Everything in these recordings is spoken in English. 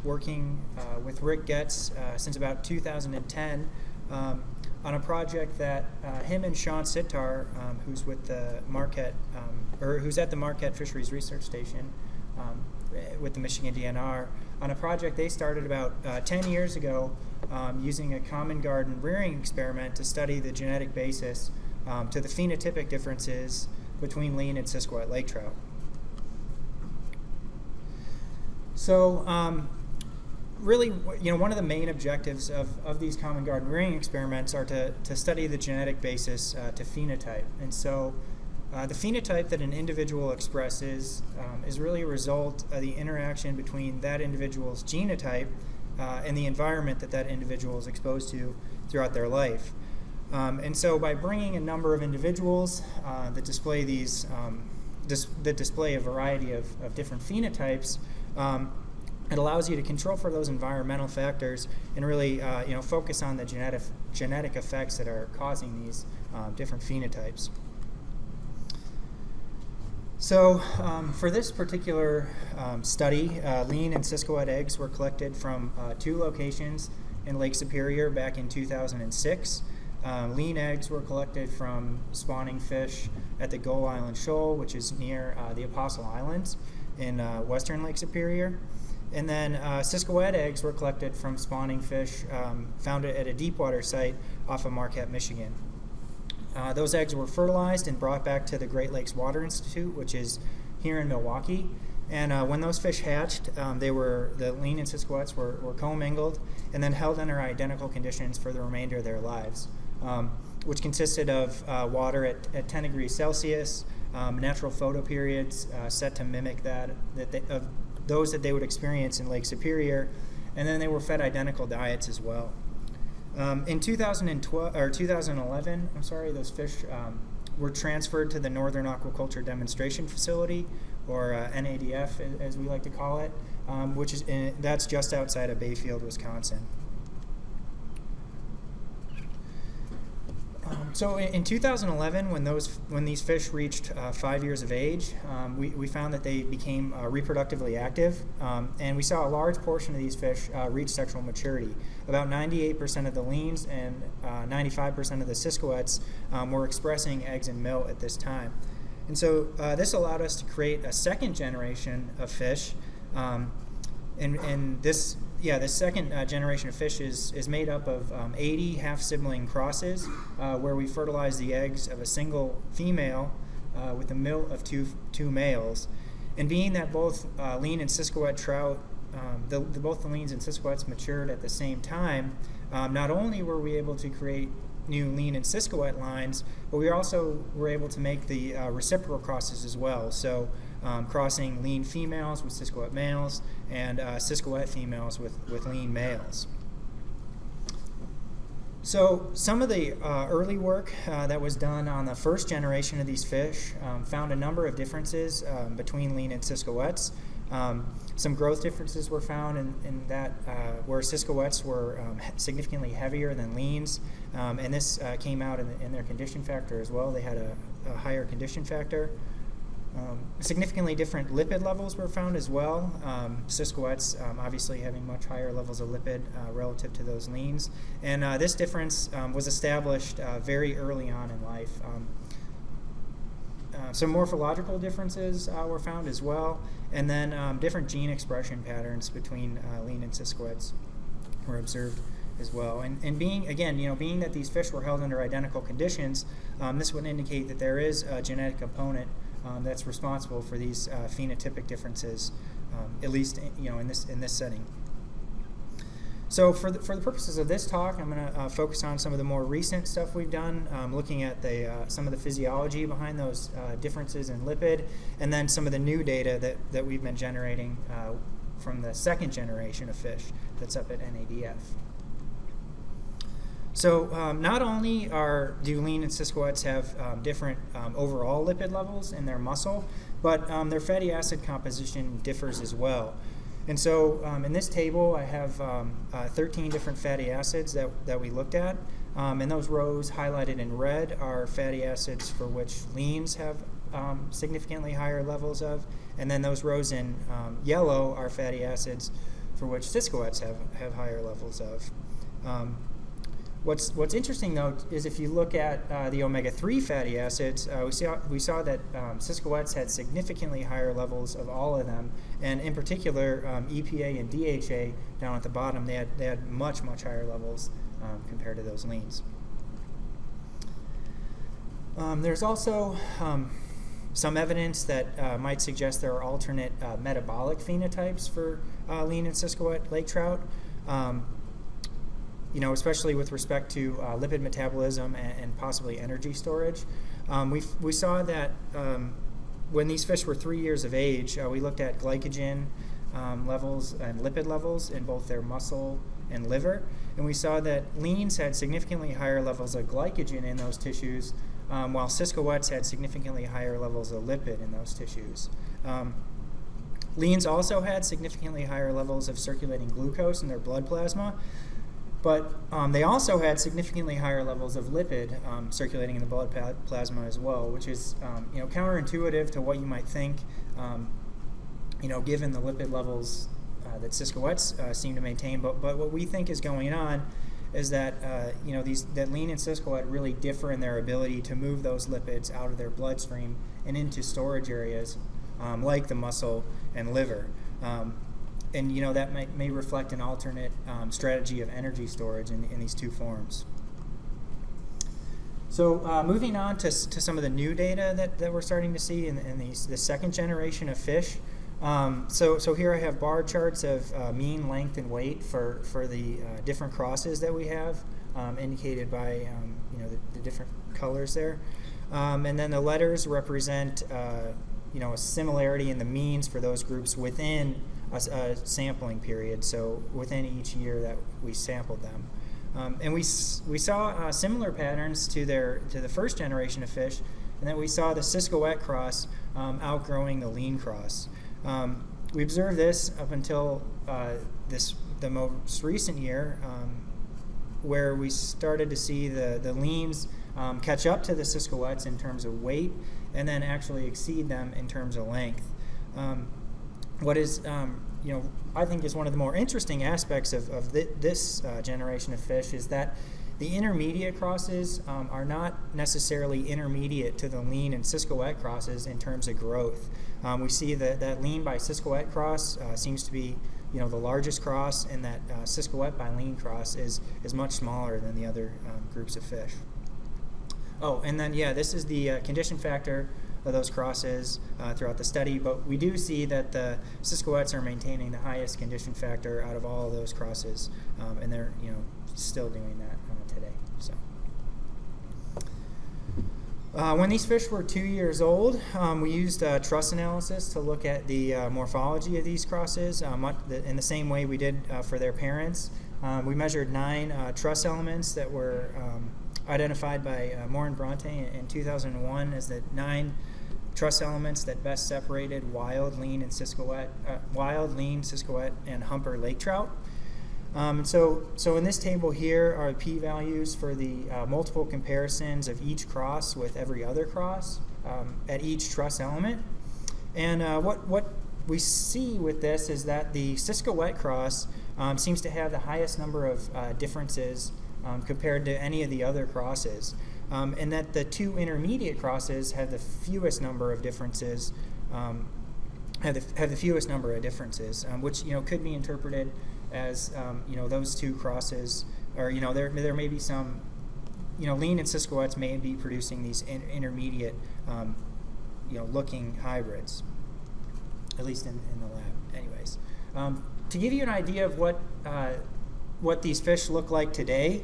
working with Rick Getz since about 2010 on a project that him and Sean Sitar, who's with the Marquette, or who's at the Marquette Fisheries Research Station with the Michigan DNR, on a project they started about 10 years ago using a common garden rearing experiment to study the genetic basis to the phenotypic differences between lean and Siskiwet lake trout. So really, one of the main objectives of these common garden rearing experiments are to study the genetic basis to phenotype. And so the phenotype that an individual expresses is really a result of the interaction between that individual's genotype and the environment that that individual is exposed to throughout their life. And so by bringing a number of individuals that display these, that display a variety of different phenotypes, it allows you to control for those environmental factors and really focus on the genetic effects that are causing these different phenotypes. So for this particular study, lean and Siskiwet eggs were collected from 2 locations in Lake Superior back in 2006. Lean eggs were collected from spawning fish at the Gull Island Shoal, which is near the Apostle Islands in western Lake Superior. And then Siskiwet eggs were collected from spawning fish found at a deep water site off of Marquette, Michigan. Those eggs were fertilized and brought back to the Great Lakes Water Institute, which is here in Milwaukee. And when those fish hatched, the lean and Siskiwets were commingled and then held under identical conditions for the remainder of their lives, which consisted of water at 10 degrees Celsius, natural photoperiods set to mimic those that they would experience in Lake Superior, and then they were fed identical diets as well. In 2011, those fish were transferred to the Northern Aquaculture Demonstration Facility, or NADF as we like to call it, that's just outside of Bayfield, Wisconsin. So in 2011, when these fish reached 5 years of age, we found that they became reproductively active, and we saw a large portion of these fish reach sexual maturity. About 98% of the leans and 95% of the Siskiwets were expressing eggs and milt at this time. And so this allowed us to create a second generation of fish, and this second generation of fish is made up of 80 half-sibling crosses, where we fertilize the eggs of a single female with the milt of two males. And being that both lean and Siskiwet trout, both the leans and Siskiwets matured at the same time, not only were we able to create new lean and Siskiwet lines, but we also were able to make the reciprocal crosses as well. So crossing lean females with Siskiwet males and Siskiwet females with lean males. So some of the early work that was done on the first generation of these fish found a number of differences between lean and Siskiwets. Some growth differences were found in that where Siskiwets were significantly heavier than leans, and this came out in their condition factor as well. They had a higher condition factor. Significantly different lipid levels were found as well. Siskiwets obviously having much higher levels of lipid relative to those leans. And this difference was established very early on in life. Some morphological differences were found as well. And then different gene expression patterns between lean and Siskiwets were observed as well. And being that these fish were held under identical conditions, this would indicate that there is a genetic component that's responsible for these phenotypic differences, at least in this setting. So for the purposes of this talk, I'm going to focus on some of the more recent stuff we've done, looking at some of the physiology behind those differences in lipid, and then some of the new data that we've been generating from the second generation of fish that's up at NADF. So not only do lean and Siskiwets have different overall lipid levels in their muscle, but their fatty acid composition differs as well. And so in this table, I have 13 different fatty acids that we looked at. And those rows highlighted in red are fatty acids for which leans have significantly higher levels of. And then those rows in yellow are fatty acids for which Siskowetz have higher levels of. What's interesting though is if you look at the omega-3 fatty acids, we saw that Siskowetz had significantly higher levels of all of them, and in particular EPA and DHA down at the bottom, they had much higher levels compared to those leans. There's also some evidence that might suggest there are alternate metabolic phenotypes for lean and Siskowet lake trout. Especially with respect to lipid metabolism and possibly energy storage. We saw that when these fish were 3 years of age, we looked at glycogen levels and lipid levels in both their muscle and liver, and we saw that leans had significantly higher levels of glycogen in those tissues, while Siskowetz had significantly higher levels of lipid in those tissues. Leans also had significantly higher levels of circulating glucose in their blood plasma, but they also had significantly higher levels of lipid circulating in the blood plasma as well, which is counterintuitive to what you might think, given the lipid levels that Siskowetz seem to maintain. But what we think is going on is that that lean and Siskowet really differ in their ability to move those lipids out of their bloodstream and into storage areas like the muscle and liver. And that may reflect an alternate strategy of energy storage in these two forms. So moving on to some of the new data that we're starting to see in the second generation of fish. So here I have bar charts of mean length and weight for the different crosses that we have, indicated by the different colors there. And then the letters represent a similarity in the means for those groups within a sampling period, so within each year that we sampled them. And we saw similar patterns to the first generation of fish, and then we saw the Siskowet cross outgrowing the lean cross. We observed this up until the most recent year, where we started to see the leans catch up to the Siskowets in terms of weight, and then actually exceed them in terms of length. What is, I think is one of the more interesting aspects of this generation of fish is that the intermediate crosses are not necessarily intermediate to the lean and Siskowet crosses in terms of growth. We see that lean by Siskowet cross seems to be the largest cross, and that Siskowet by lean cross is much smaller than the other groups of fish. Oh, and then this is the condition factor of those crosses throughout the study, but we do see that the Siskowets are maintaining the highest condition factor out of all of those crosses, and they're still doing that today. So when these fish were 2 years old, we used truss analysis to look at the morphology of these crosses in the same way we did for their parents. We measured 9 truss elements that were identified by Moore and Bronte in 2001 as the 9 truss elements that best separated wild, lean, Siskowet, and humper lake trout. So in this table here are p-values for the multiple comparisons of each cross with every other cross at each truss element. And what we see with this is that the Siskowet cross seems to have the highest number of differences compared to any of the other crosses, and that the 2 intermediate crosses have the fewest number of differences, which could be interpreted as those 2 crosses, or there may be some lean and Siskowets may be producing these intermediate looking hybrids, at least in the lab. Anyways, to give you an idea of what these fish look like today,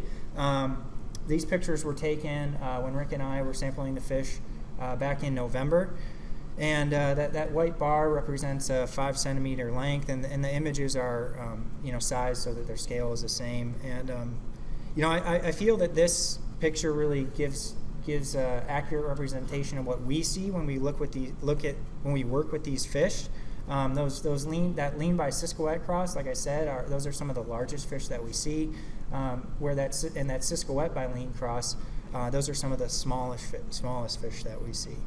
these pictures were taken when Rick and I were sampling the fish back in November, and that white bar represents a 5 centimeter length, and the images are sized so that their scale is the same. And I feel that this picture really gives accurate representation of what we see when we work with these fish. Those lean by Siskowet cross, like I said, those are some of the largest fish that we see. Where that Siskowet by lean cross, those are some of the smallest fish that we see.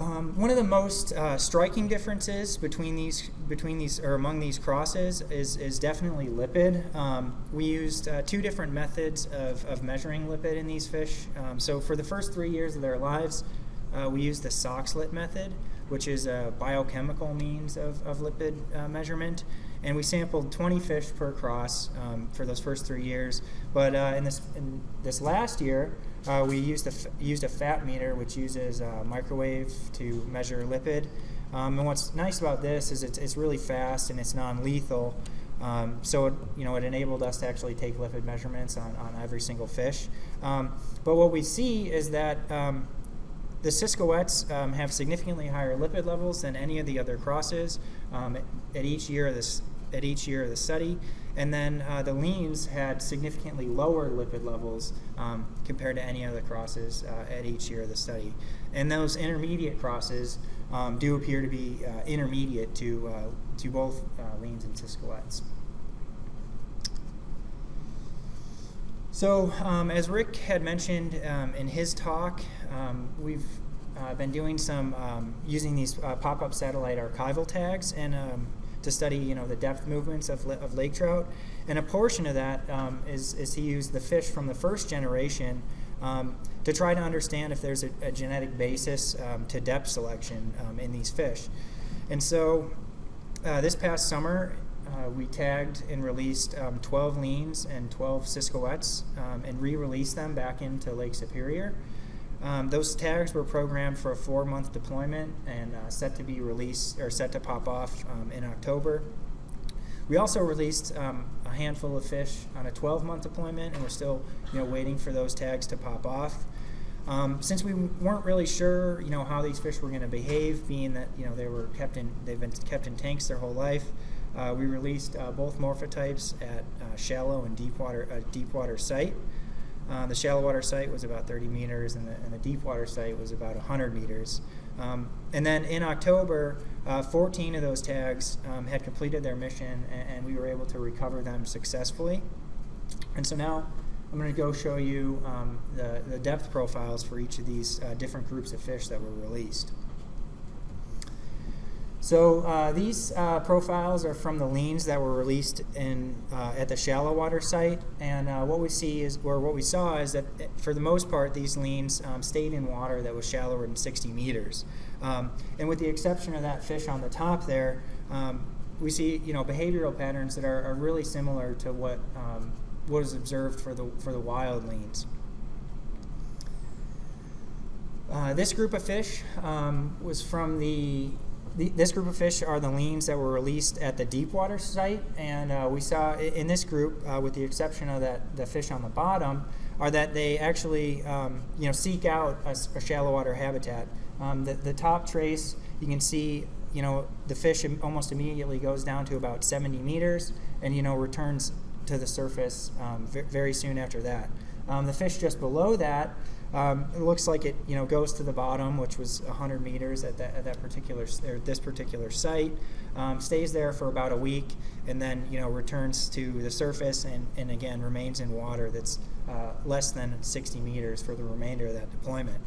One of the most striking differences between these or among these crosses is definitely lipid. We used two different methods of measuring lipid in these fish. So for the first 3 years of their lives, we used the Soxhlet method, which is a biochemical means of lipid measurement. And we sampled 20 fish per cross for those first 3 years. But in this last year, we used a fat meter, which uses microwave to measure lipid. And what's nice about this is it's really fast and it's non-lethal. So it enabled us to actually take lipid measurements on every single fish. But what we see is that the Jasonowicz have significantly higher lipid levels than any of the other crosses at each year of the study, and then the leans had significantly lower lipid levels compared to any other crosses at each year of the study. And those intermediate crosses do appear to be intermediate to both leans and Jasonowicz. So as Rick had mentioned in his talk, we've been doing some using these pop-up satellite archival tags and to study the depth movements of lake trout. And a portion of that is to use the fish from the first generation to try to understand if there's a genetic basis to depth selection in these fish. And so this past summer, we tagged and released 12 leans and 12 Jasonowicz and re-released them back into Lake Superior. Those tags were programmed for a 4-month deployment and set to be released or set to pop off in October. We also released a handful of fish on a 12-month deployment, and we're still waiting for those tags to pop off. Since we weren't really sure how these fish were going to behave, being that they've been kept in tanks their whole life, we released both morphotypes at shallow and deep water site. The shallow water site was about 30 meters, and the deep water site was about 100 meters. And then in October, 14 of those tags had completed their mission, and we were able to recover them successfully. And so now I'm going to go show you the depth profiles for each of these different groups of fish that were released. So these profiles are from the leans that were released at the shallow water site, and what we saw is that for the most part these leans stayed in water that was shallower than 60 meters, and with the exception of that fish on the top there, we see behavioral patterns that are really similar to what was observed for the wild leans. This group of fish was from this group of fish are the leans that were released at the deep water site, and we saw in this group, with the exception of the fish on the bottom, are that they actually seek out a shallow water habitat. The top trace, you can see the fish almost immediately goes down to about 70 meters and returns to the surface very soon after that. The fish just below that, it looks like it goes to the bottom, which was 100 meters at this particular site, stays there for about a week, and then returns to the surface and again remains in water that's less than 60 meters for the remainder of that deployment.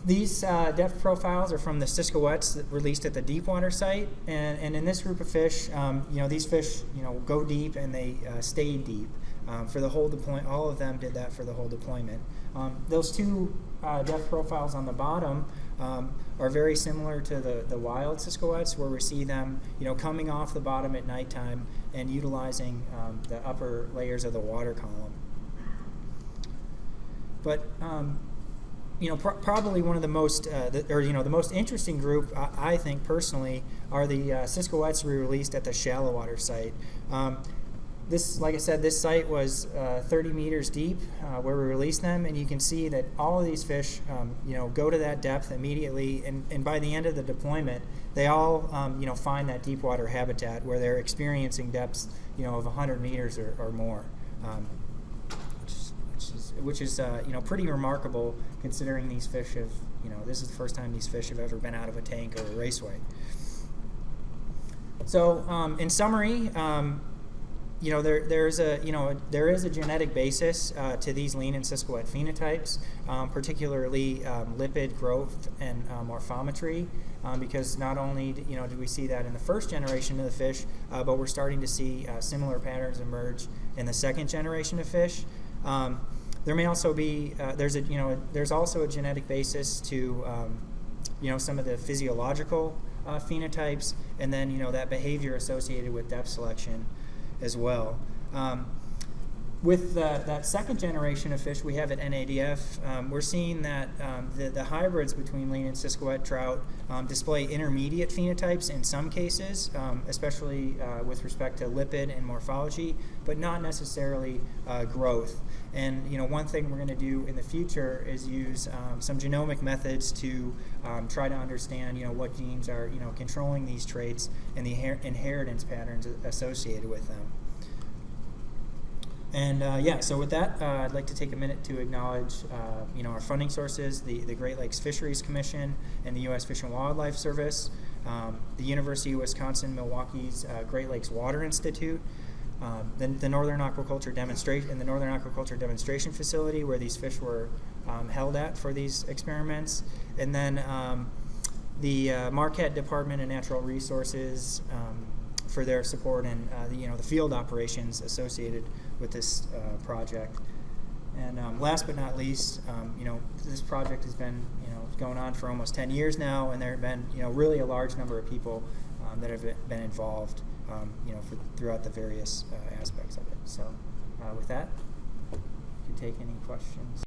These depth profiles are from the Jasonowicz that released at the deep water site, and in this group of fish, these fish go deep and they stay deep for the whole deployment. All of them did that for the whole deployment. Those two depth profiles on the bottom are very similar to the wild Jasonowicz, where we see them coming off the bottom at nighttime and utilizing the upper layers of the water column. But probably one of the most, the most interesting group, I think personally, are the Jasonowicz we released at the shallow water site. Like I said, this site was 30 meters deep where we released them, and you can see that all of these fish, go to that depth immediately, and by the end of the deployment, they all, find that deep water habitat where they're experiencing depths, of 100 meters or more. Which is pretty remarkable, considering these fish have, this is the first time these fish have ever been out of a tank or a raceway. So in summary, there is a genetic basis to these lean and Siskoet phenotypes, particularly lipid growth and morphometry, because not only do we see that in the first generation of the fish, but we're starting to see similar patterns emerge in the second generation of fish. There may also be there's also a genetic basis to some of the physiological phenotypes, and then that behavior associated with depth selection as well. With that second generation of fish we have at NADF, we're seeing that the hybrids between lean and Siskoet trout display intermediate phenotypes in some cases, especially with respect to lipid and morphology, but not necessarily growth. And one thing we're going to do in the future is use some genomic methods to try to understand what genes are controlling these traits and the inheritance patterns associated with them. And so with that, I'd like to take a minute to acknowledge our funding sources: the Great Lakes Fisheries Commission and the U.S. Fish and Wildlife Service, the University of Wisconsin-Milwaukee's Great Lakes Water Institute, the Northern Aquaculture Demonstration Facility, where these fish were held at for these experiments, and then the Marquette Department of Natural Resources for their support and the field operations associated with this project. And last but not least, this project has been going on for almost 10 years now, and there have been really a large number of people that have been involved throughout the various aspects of it. So with that, you can take any questions.